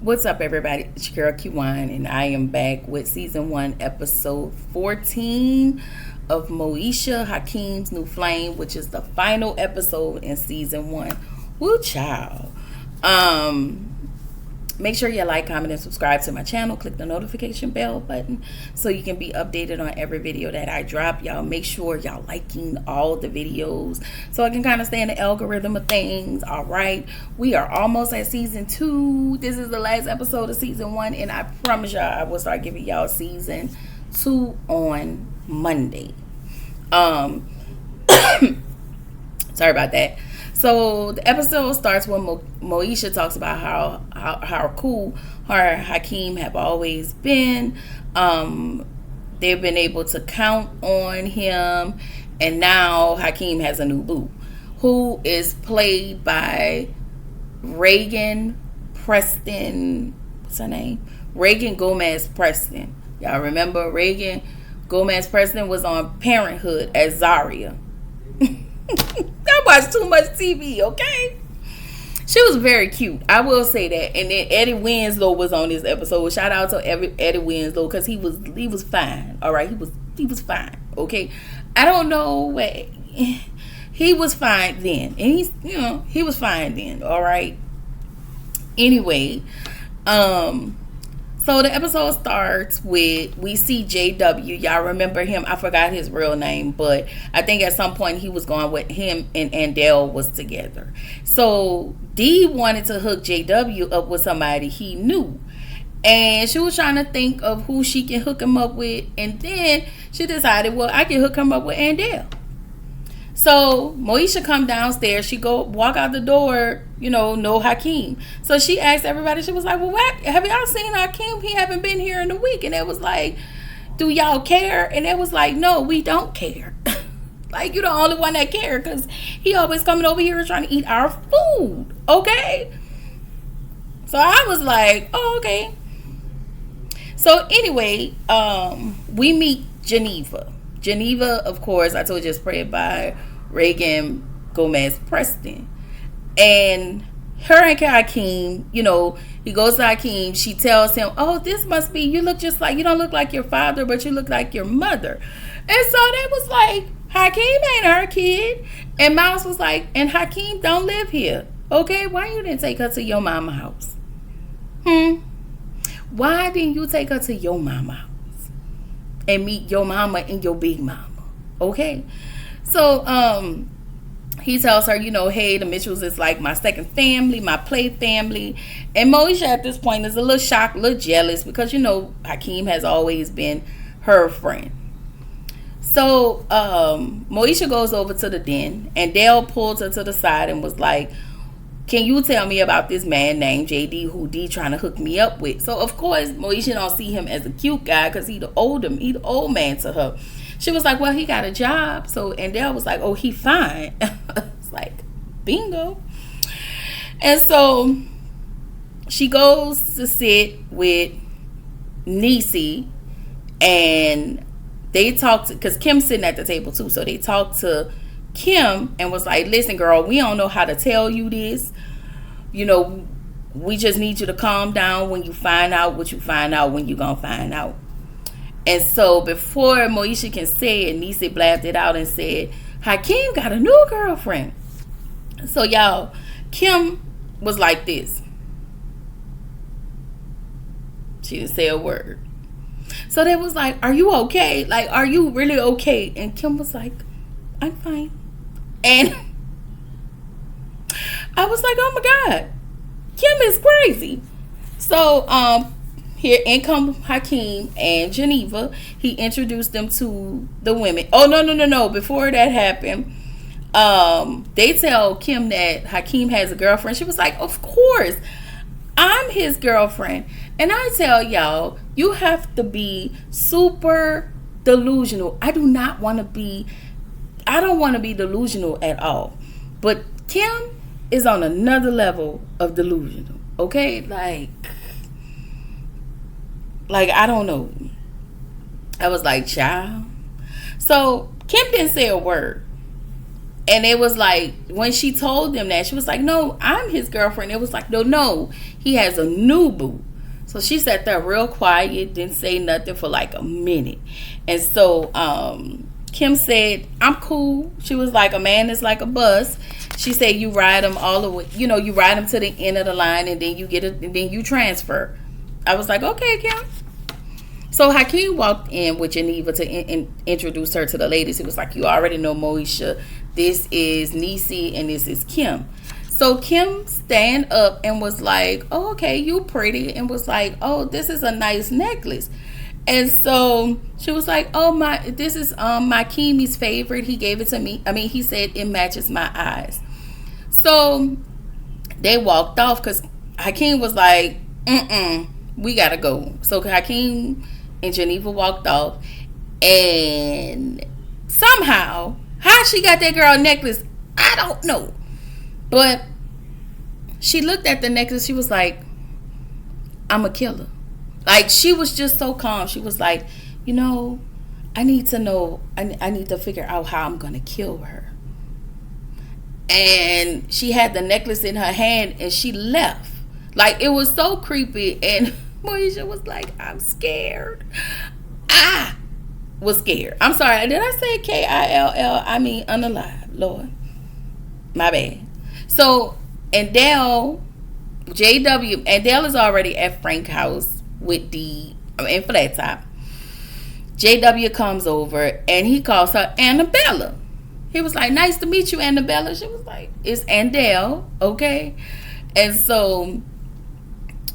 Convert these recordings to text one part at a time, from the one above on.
What's up, everybody? It's your girl Kiwan, and I am back with season 1, episode 14 of Moesha, Hakeem's New Flame, which is the final episode in season 1. Woo, child. Make sure you like, comment, and subscribe to my channel. Click the notification bell button so you can be updated on every video that I drop. Y'all make sure y'all liking all the videos so I can kind of stay in the algorithm of things. All right. We are almost at season 2. This is the last episode of season 1, and I promise y'all I will start giving y'all season 2 on Monday. Sorry about that. So the episode starts when Moesha talks about how cool her and Hakeem have always been. They've been able to count on him, and now Hakeem has a new boo, who is played by Reagan Preston. What's her name? Reagan Gomez Preston. Y'all remember Reagan Gomez Preston was on Parenthood as Zaria. I watched too much TV, okay? She was very cute, I will say that. And then Eddie Winslow was on this episode. Shout out to Eddie Winslow, because he was fine. All right, he was fine. Okay, I don't know what he was fine then, and he was fine then. All right. Anyway, so the episode starts with, we see JW. Y'all remember him? I forgot his real name, but I think at some point he was going with him and Andell was together. So Dee wanted to hook JW up with somebody he knew. And she was trying to think of who she can hook him up with. And then she decided, well, I can hook him up with Andell. So Moesha come downstairs. She go walk out the door, no Hakeem. So she asked everybody, she was like, well, what? Have y'all seen Hakeem? He haven't been here in a week. And it was like, do y'all care? And it was like, no, we don't care. Like, you're the only one that care, because he always coming over here trying to eat our food. Okay? So I was like, oh, okay. So anyway, we meet Geneva. Geneva, of course, I told you, is played by Reagan Gomez Preston. And her and Hakeem, he goes to Hakeem. She tells him, oh, this must be, you don't look like your father, but you look like your mother. And so they was like, Hakeem ain't her kid. And Mouse was like, and Hakeem don't live here. Okay, why you didn't take her to your mama house? Why didn't you take her to your mama house and meet your mama and your big mama? Okay. So he tells her, hey, the Mitchells is like my second family, my play family. And Moesha at this point is a little shocked, a little jealous, because Hakeem has always been her friend. So Moesha goes over to the den, and Dale pulls her to the side and was like, can you tell me about this man named JD who D trying to hook me up with? So of course Moesha don't see him as a cute guy, because he the old man to her. She was like, well, he got a job. So Andell was like, oh, he fine. It's like, bingo. And so she goes to sit with Niecy, and they talk to, because Kim's sitting at the table too. So they talk to Kim and was like, listen, girl, we don't know how to tell you this. We just need you to calm down when you find out what you find out when you gonna find out. And so before Moesha can say it, Niecy blabbed it out and said, Hakeem got a new girlfriend. So y'all, Kim was like this. She didn't say a word. So they was like, are you okay? Like, are you really okay? And Kim was like, I'm fine. And I was like, oh my God, Kim is crazy. So here in come Hakeem and Geneva. He introduced them to the women. Oh, no. Before that happened, they tell Kim that Hakeem has a girlfriend. She was like, of course, I'm his girlfriend. And I tell y'all, you have to be super delusional. I don't want to be delusional at all. But Kim is on another level of delusional. Okay? Like I don't know. I was like, child. So Kim didn't say a word. And it was like, when she told them that, she was like, no, I'm his girlfriend. It was like, no, he has a new boo. So she sat there real quiet, didn't say nothing for like a minute. And so Kim said, I'm cool. She was like, a man is like a bus. She said, you ride him all the way, you ride him to the end of the line, and then you get it, and then you transfer. I was like, okay, Kim. So Hakeem walked in with Geneva to introduce her to the ladies. He was like, you already know Moesha. This is Nisi and this is Kim. So Kim stand up and was like, oh, okay, you pretty. And was like, oh, this is a nice necklace. And so she was like, oh, this is my Kimi's favorite. He gave it to me. I mean, he said it matches my eyes. So they walked off because Hakeem was like, we got to go. So Hakeem and Geneva walked off. And somehow, how she got that girl necklace, I don't know. But she looked at the necklace. She was like, I'm a killer. Like, she was just so calm. She was like, I need to know. I need to figure out how I'm going to kill her. And she had the necklace in her hand and she left. Like, it was so creepy. And Moesha was like, I'm scared. I was scared. I'm sorry. Did I say Kill? I mean unalive. Lord. My bad. So, Andell, JW, Andell is already at Frank's house with in Flat Top. JW comes over and he calls her Annabella. He was like, nice to meet you, Annabella. She was like, it's Andell, okay? And so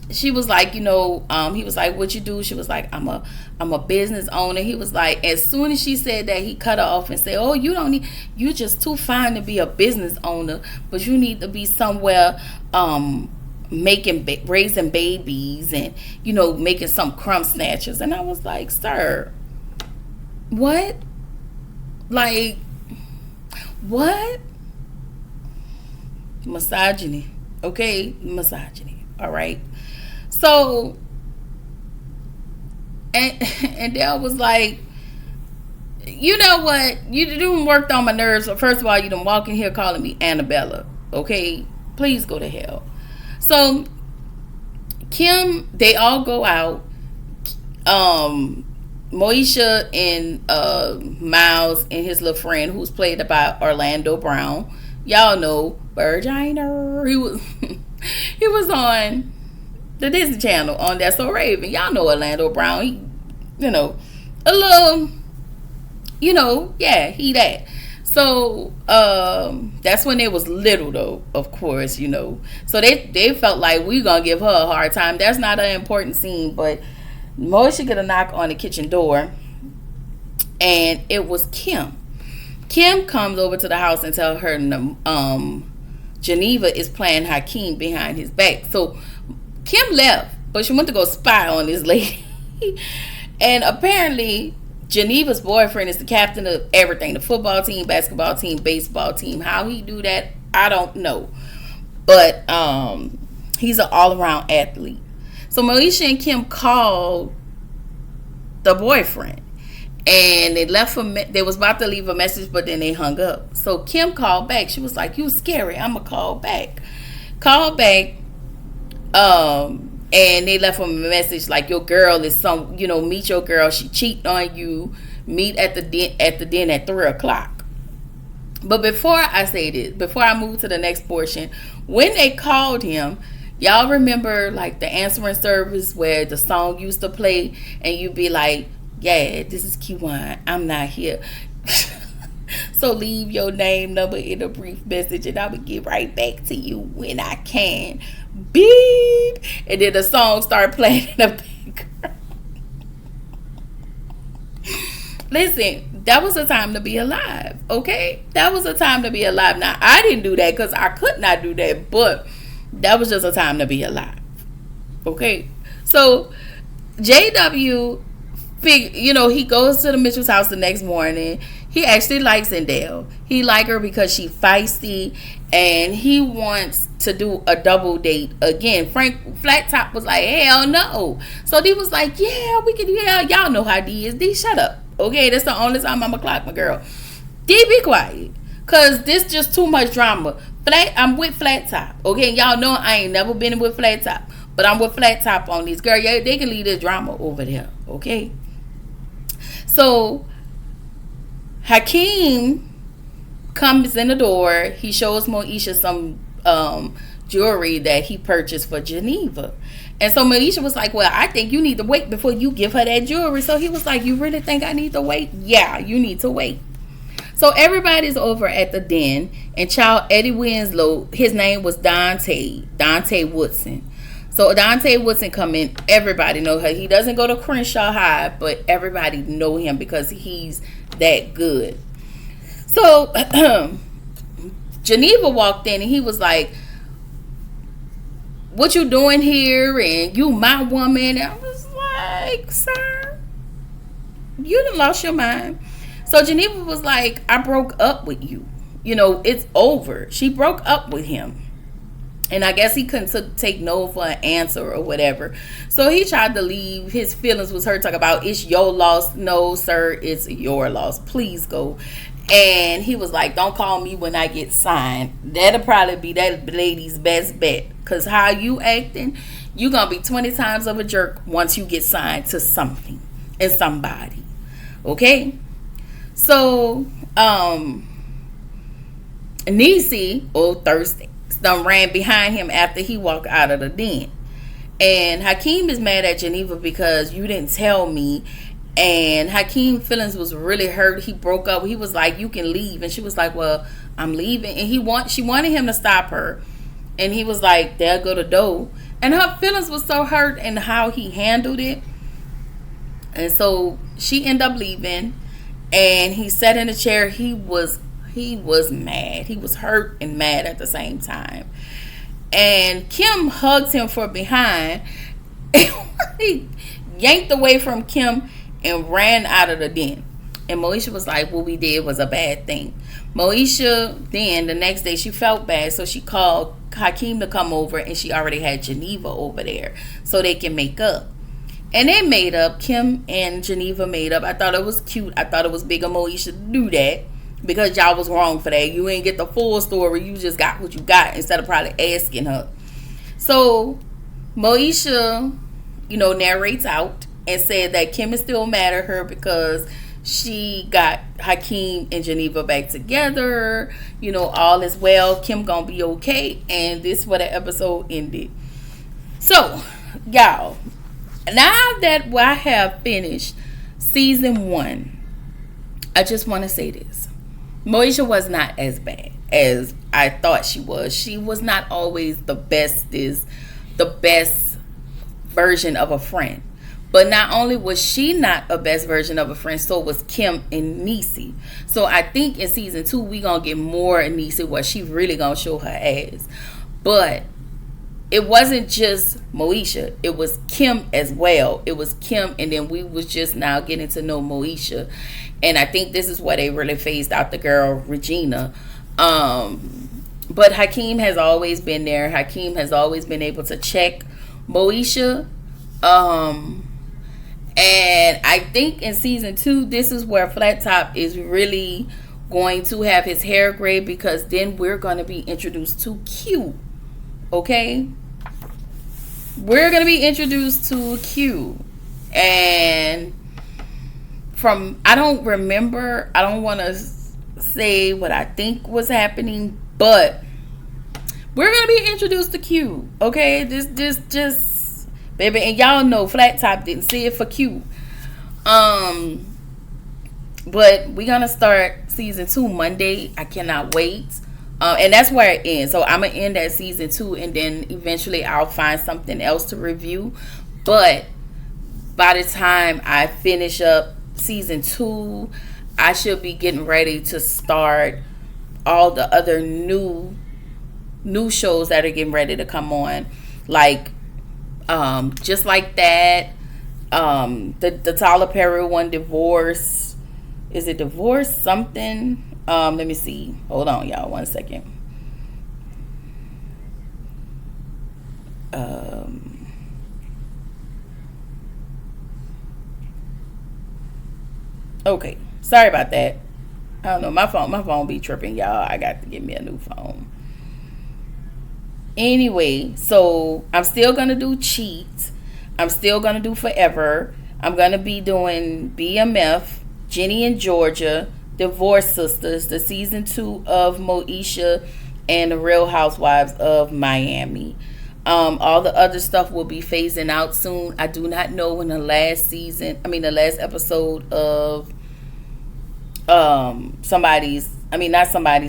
she was like, he was like, what you do? She was like, I'm a business owner. He was like, as soon as she said that, he cut her off and said, oh, you're just too fine to be a business owner, but you need to be somewhere raising babies and, making some crumb snatchers. And I was like, sir, what? Like, what? Misogyny. Okay? Misogyny. All right? So, and Dale was like, you know what? You done worked on my nerves. But first of all, you done walk in here calling me Annabella. Okay? Please go to hell. So, Kim, they all go out. Moesha and Miles and his little friend, who's played by Orlando Brown. Y'all know Virginia. He was on the Disney Channel on That's So Raven. Y'all know Orlando Brown. He, a little, he that. So that's when they was little, though, of course, So they felt like we gonna give her a hard time. That's not an important scene, but Moesha get a knock on the kitchen door, and it was Kim. Kim comes over to the house and tell her Geneva is playing Hakeem behind his back. So Kim left, but she went to go spy on this lady. And apparently Geneva's boyfriend is the captain of everything. The football team, basketball team, baseball team. How he do that, I don't know. But he's an all-around athlete. So Moesha and Kim called the boyfriend. And they was about to leave a message, but then they hung up. So Kim called back. She was like, you scary. I'm going to call back. Called back. And they left him a message like, your girl is meet your girl. She cheated on you. Meet at the den at 3:00. But before I move to the next portion, when they called him, y'all remember like the answering service where the song used to play and you'd be like, yeah, this is Kiwan. I'm not here. So leave your name, number in a brief message and I will get right back to you when I can. Beep. And then the song started playing in the background. Listen, that was a time to be alive, okay? That was a time to be alive. Now, I didn't do that because I could not do that, but that was just a time to be alive, okay? So, JW, he goes to the Mitchell's house the next morning. He actually likes Andell. He like her because she feisty, and he wants to do a double date again. Frank Flat Top was like, hell no. So D was like, yeah, we can. Yeah, y'all know how D is. D, shut up. Okay, that's the only time I'm gonna clock my girl. D, be quiet. Cause this just too much drama. I'm with Flat Top. Okay, y'all know I ain't never been with Flat Top. But I'm with Flat Top on these. Girl, yeah, they can leave this drama over there. Okay. So Hakeem comes in the door. He shows Moesha some jewelry that he purchased for Geneva. And so Moesha was like, well, I think you need to wait before you give her that jewelry. So he was like, you really think I need to wait? Yeah, you need to wait. So everybody's over at the den, and child Eddie Winslow, his name was Dante Woodson. So Dante Woodson come in, everybody know her. He doesn't go to Crenshaw High, but everybody know him because he's that good. So Geneva walked in and he was like, what you doing here? And you my woman. And I was like, sir, you done lost your mind. So Geneva was like, I broke up with you. You know, it's over. She broke up with him. And I guess he couldn't take no for an answer or whatever. So he tried to leave. His feelings was hurt. Talk about, it's your loss. No, sir, it's your loss. Please go. And he was like, don't call me when I get signed. That'll probably be that lady's best bet. Because how you acting, you going to be 20 times of a jerk once you get signed to something and somebody. Okay? So, Niecy, old Thursday, ran behind him after he walked out of the den. And Hakeem is mad at Geneva because you didn't tell me. And Hakeem's feelings was really hurt. He broke up. He was like, you can leave. And she was like, well, I'm leaving. And she wanted him to stop her. And he was like, there go the dough. And her feelings was so hurt and how he handled it. And so she ended up leaving. And he sat in a chair. He was mad. He was hurt and mad at the same time. And Kim hugged him from behind. He yanked away from Kim and ran out of the den. And Moesha was like, what we did was a bad thing. Moesha then, the next day, she felt bad. So she called Hakeem to come over. And she already had Geneva over there so they can make up. And they made up. Kim and Geneva made up. I thought it was cute. I thought it was big of Moesha to do that. Because y'all was wrong for that. You ain't get the full story. You just got what you got instead of probably asking her. So Moesha, narrates out and said that Kim is still mad at her because she got Hakeem and Geneva back together. All is well. Kim gonna be okay. And this is where the episode ended. So, y'all, now that I have finished season 1, I just want to say this. Moesha was not as bad as I thought she was. She was not always the best version of a friend. But not only was she not a best version of a friend, so was Kim and Niecy. So I think in season 2, we going to get more of Niecy where she really going to show her ass. But it wasn't just Moesha. It was Kim as well. It was Kim, and then we was just now getting to know Moesha. And I think this is where they really phased out the girl, Regina. But Hakeem has always been there. Hakeem has always been able to check Moesha. And I think in season 2, this is where Flat Top is really going to have his hair gray, because then we're going to be introduced to Q. Okay? We're going to be introduced to Q. And I don't remember, I don't want to say what I think was happening, but we're going to be introduced to Q. Okay? Just, baby, and y'all know Flat Top didn't see it for Q. But we're going to start season 2 Monday. I cannot wait. And that's where it ends. So I'm going to end at season 2, and then eventually I'll find something else to review. But by the time I finish up season 2, I should be getting ready to start all the other new shows that are getting ready to come on. Like, Just Like That. The Tyler Perry one, Divorce. Is it Divorce something? Let me see. Hold on, y'all. 1 second. Okay. Sorry about that. I don't know. My phone be tripping, y'all. I got to get me a new phone. Anyway, so I'm still gonna do Cheat. I'm still gonna do Forever. I'm gonna be doing BMF, Jenny and Georgia, Divorce Sisters, the season 2 of Moesha, and the Real Housewives of Miami. All the other stuff will be phasing out soon. I do not know when the last episode of not Somebody's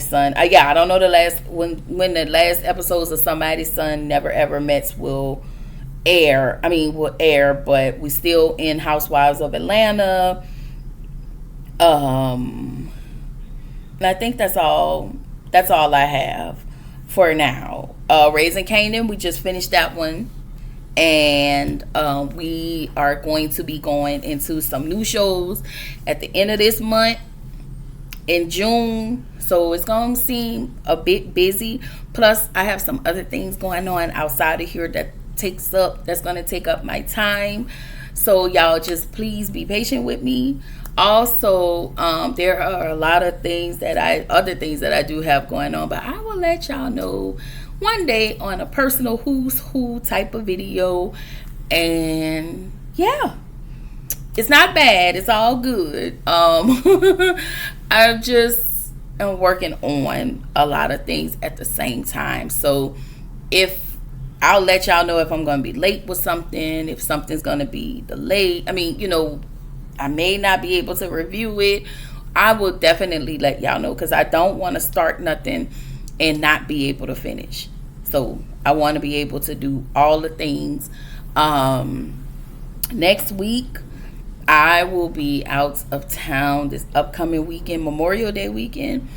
Son. I don't know the last when the last episodes of Somebody's Son Never Ever Mets will air. But we still in Housewives of Atlanta. And I think that's all I have for now. Raising Canaan, we just finished that one. And we are going to be going into some new shows at the end of this month in June. So it's going to seem a bit busy. Plus, I have some other things going on outside of here that's going to take up my time. So y'all just please be patient with me. Also, there are a lot of other things that I do have going on, but I will let y'all know one day on a personal who's who type of video. And yeah, it's not bad. It's all good. I just am working on a lot of things at the same time. So I'll let y'all know if I'm going to be late with something, if something's going to be delayed. I may not be able to review it. I will definitely let y'all know, because I don't want to start nothing and not be able to finish. So I want to be able to do all the things. Next week, I will be out of town this upcoming weekend, Memorial Day weekend.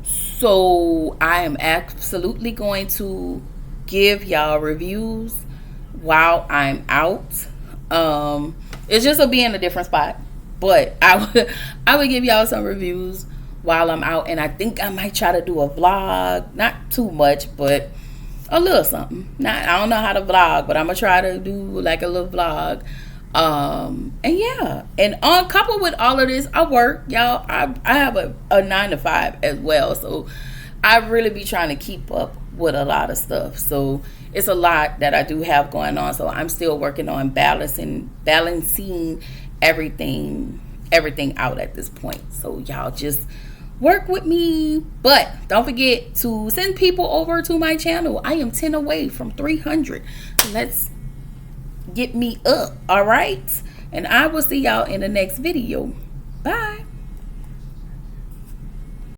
So I am absolutely going to give y'all reviews while I'm out. It's just will be in a different spot. But I would give y'all some reviews while I'm out. And I think I might try to do a vlog. Not too much, but a little something. I don't know how to vlog, but I'm going to try to do like a little vlog. And yeah. And on coupled with all of this, I work. Y'all, I have a 9-to-5 as well. So I really be trying to keep up with a lot of stuff. So it's a lot that I do have going on. So I'm still working on balancing everything out at this point. So y'all just work with me. But don't forget to send people over to my channel. I am 10 away from 300. Let's get me up. All right. And I will see y'all in the next video. Bye.